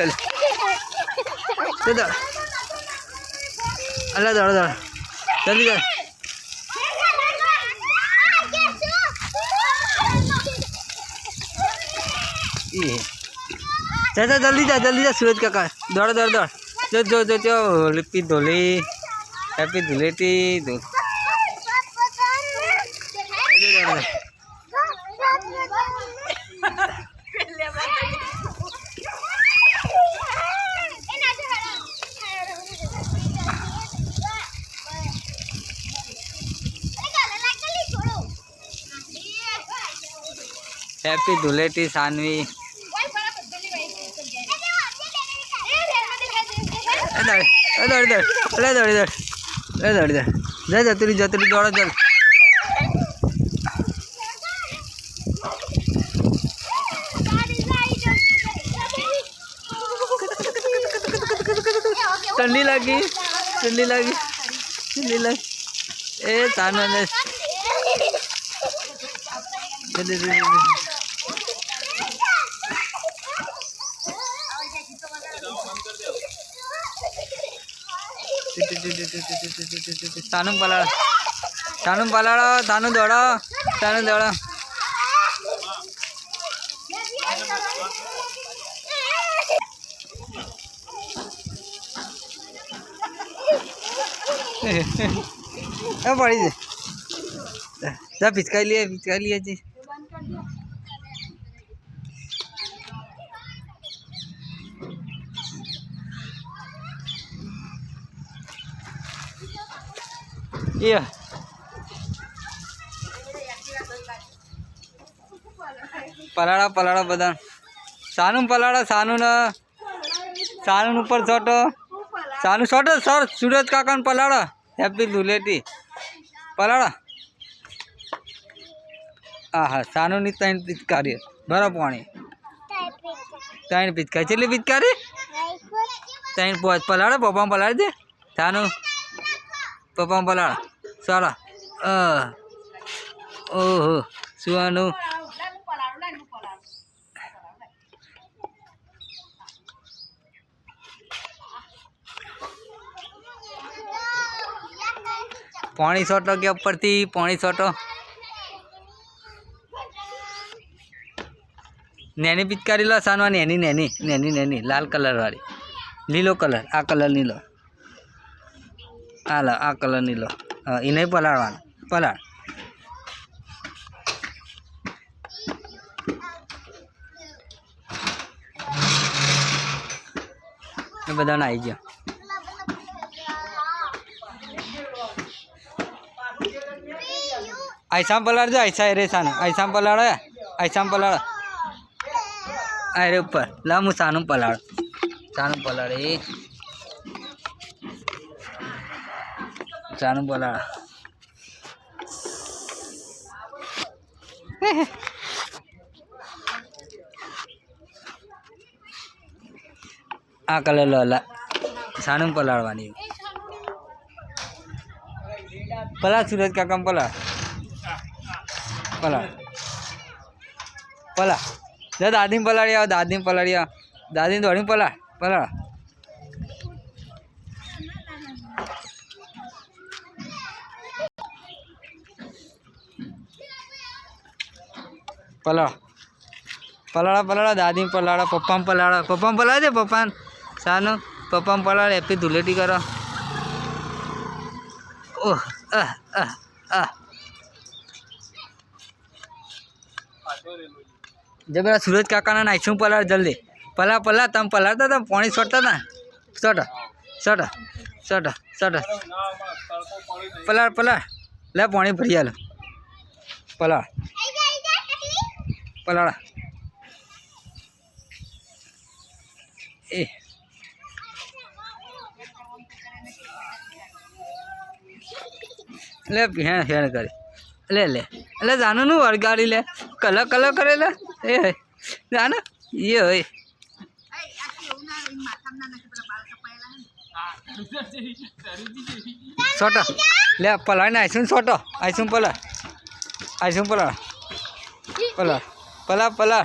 ले दौड़ अल्लाह दौड़ दौड़ जल्दी जा चाचा जल्दी जा सूरज काका दौड़ दौड़ दौड़ जो जो जो जो लिपि धोली हैप्पी धुलेटी हैप्पी धुलेटी सानवी जतरी दौड़ चल ठंडी लगी ए ताना ने तानू पलाड़ा तानू दौड़ा पड़ी जा पिचका लिए जी iya पलाड़ा बदान सानू पलाड़ा सानू ऊपर छोटो सानू छोटो सर सूरज काका पलाड़ा हैप्पी धुलेटी पलाड़ा हाँ सानू नी 3 पिचकारी भरा पानी 3 पिचकारी चली पिचकारी 3 पलाड़ा पप्पा पलाड़ दे सानू पप्पा पलाड़ा सारा ओहो सुहानू पानी सोटो के ऊपर थी पानी सोटो नैनी पिचकारी लो सानवा नैनी लाल कलर वाली नीलो कलर आ कलर नीलो आ लो आ कलर नीलो इन्हें पलाड़वानो पलाड़ बधा आई गया ऐसा पलाड़ जा ऐसा रे सानू ऐसा पलाड़ अरे ऊपर ला मु सानू पलाड़ सानू पलाड़ आ कलर लो सानू पलाड़वानी पलाड़ सूरज का कम पलाड़ जा दादी पलाड़िया दादी दौड़ी पलाड़ पलाड़ा दादी पलाड़ा पप्पा पलाड़ दे पप्पा सानू पप्पा पलाड़ हैप्पी धुलेटी करो ओह जब मेरा सूरज काका ना नाइसू पलाड़ जल्दी पला तम पलाड़ता तम पानी छोड़ता था सट पलाड़ ले पानी भरिया लो पलाड़ ए ले फेण करे ले जानो नु वरगाड़ी ले कलर करे ले ए जानो ये होय छोटा ले पलाड़ ना आइसुन छोटो आइसुन पलाड़ पला